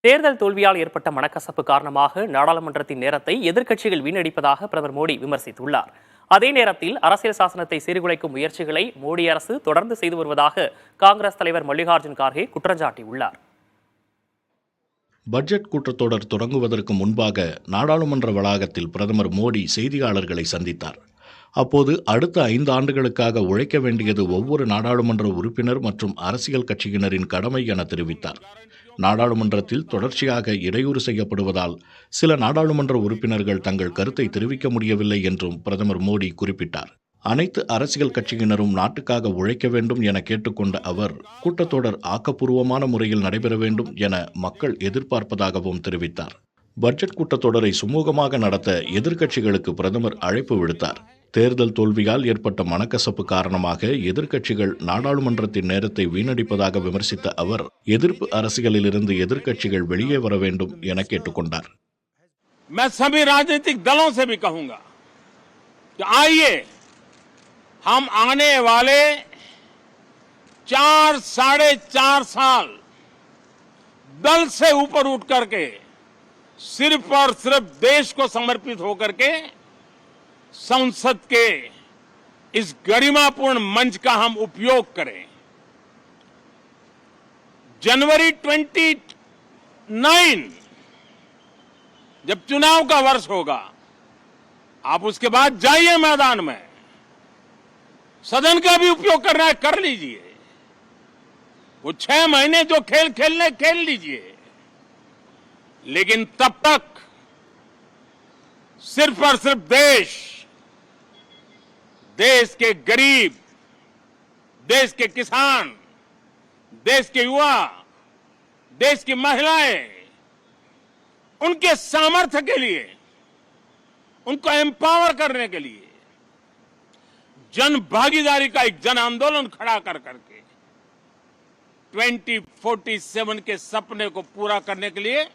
தேர்தல் தோல்வியால் ஏற்பட்ட மனக்கசப்பு காரணமாக நாடாளுமன்றத்தின் நேரத்தை எதிர்க்கட்சிகள் வீணடிப்பதாக பிரதமர் மோடி விமர்சித்துள்ளார். அதே நேரத்தில் அரசியல் சாசனத்தை சீர்குலைக்கும் முயற்சிகளை மோடி அரசு தொடர்ந்து செய்து வருவதாக காங்கிரஸ் தலைவர் மல்லிகார்ஜுன் கார்கே குற்றம் சாட்டியுள்ளார். பட்ஜெட் கூட்டத்தொடர் தொடங்குவதற்கு முன்பாக நாடாளுமன்ற வளாகத்தில் பிரதமர் மோடி செய்தியாளர்களை சந்தித்தார். அப்போது அடுத்த 5 ஆண்டுகளுக்காக உழைக்க வேண்டியது ஒவ்வொரு நாடாளுமன்ற உறுப்பினர் மற்றும் அரசியல் கட்சியினரின் கடமை என தெரிவித்தார். நாடாளுமன்றத்தில் தொடர்ச்சியாக இடையூறு செய்யப்படுவதால் சில நாடாளுமன்ற உறுப்பினர்கள் தங்கள் கருத்தை தெரிவிக்க முடியவில்லை என்றும் பிரதமர் மோடி குறிப்பிட்டார். அனைத்து அரசியல் கட்சியினரும் நாட்டுக்காக உழைக்க வேண்டும் என கேட்டுக்கொண்ட அவர், கூட்டத்தொடர் ஆக்கப்பூர்வமான முறையில் நடைபெற வேண்டும் என மக்கள் எதிர்பார்ப்பதாகவும் தெரிவித்தார். பட்ஜெட் கூட்டத்தொடரை சுமூகமாக நடத்த எதிர்க்கட்சிகளுக்கு பிரதமர் அழைப்பு விடுத்தார். தேர்தல் தோல்வியால் ஏற்பட்ட மனக்கசப்பு காரணமாக எதிர்க்கட்சிகள் நாடாளுமன்றத்தின் நேரத்தை வீணடிப்பதாக விமர்சித்த அவர், எதிர்ப்பு அரசியலிலிருந்து எதிர்க்கட்சிகள் வெளியே வர வேண்டும் என கேட்டுக்கொண்டார். मैं सभी राजनीतिक दलों से भी कहूंगा कि आइए हम आने वाले 4-4.5 साल दल से ऊपर उठ करके सिर्फ और सिर्फ देश को समर्पित होकर के संसद के इस गरिमापूर्ण मंच का हम उपयोग करें. जनवरी 29 जब चुनाव का वर्ष होगा, आप उसके बाद जाइए मैदान में, सदन का भी उपयोग करना है कर लीजिए. वो 6 महीने जो खेल खेलने खेल लीजिए, लेकिन तब तक सिर्फ और सिर्फ देश के गरीब, देश के किसान, देश के युवा, देश की महिलाएं, उनके सामर्थ्य के लिए, उनको एम्पावर करने के लिए जन भागीदारी का एक जन आंदोलन खड़ा कर करके 2047 के सपने को पूरा करने के लिए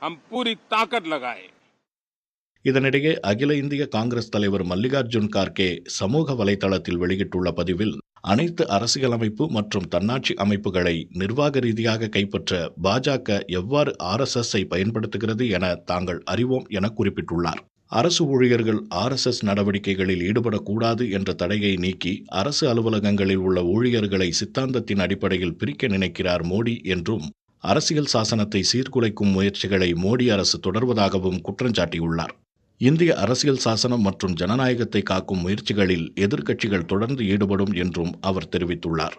हम पूरी ताकत लगाए. இதனிடையே அகில இந்திய காங்கிரஸ் தலைவர் மல்லிகார்ஜுன் கார்கே சமூக வலைதளத்தில் வெளியிட்டுள்ள பதிவில், அனைத்து அரசியலமைப்பு மற்றும் தன்னாட்சி அமைப்புகளை நிர்வாக ரீதியாக கைப்பற்ற பாஜக எவ்வாறு RSS-ஐ பயன்படுத்துகிறது என தாங்கள் அறிவோம் என குறிப்பிட்டுள்ளார். அரசு ஊழியர்கள் RSS நடவடிக்கைகளில் ஈடுபடக்கூடாது என்ற தடையை நீக்கி அரசு அலுவலகங்களில் உள்ள ஊழியர்களை சித்தாந்தத்தின் அடிப்படையில் பிரிக்க நினைக்கிறார் மோடி என்றும், அரசியல் சாசனத்தை சீர்குலைக்கும் முயற்சிகளை மோடி அரசு தொடர்வதாகவும் குற்றம் சாட்டியுள்ளார். இந்திய அரசியல் சாசனம் மற்றும் ஜனநாயகத்தை காக்கும் முயற்சிகளில் எதிர்க்கட்சிகள் தொடர்ந்து ஈடுபடும் என்றும் அவர் தெரிவித்துள்ளார்.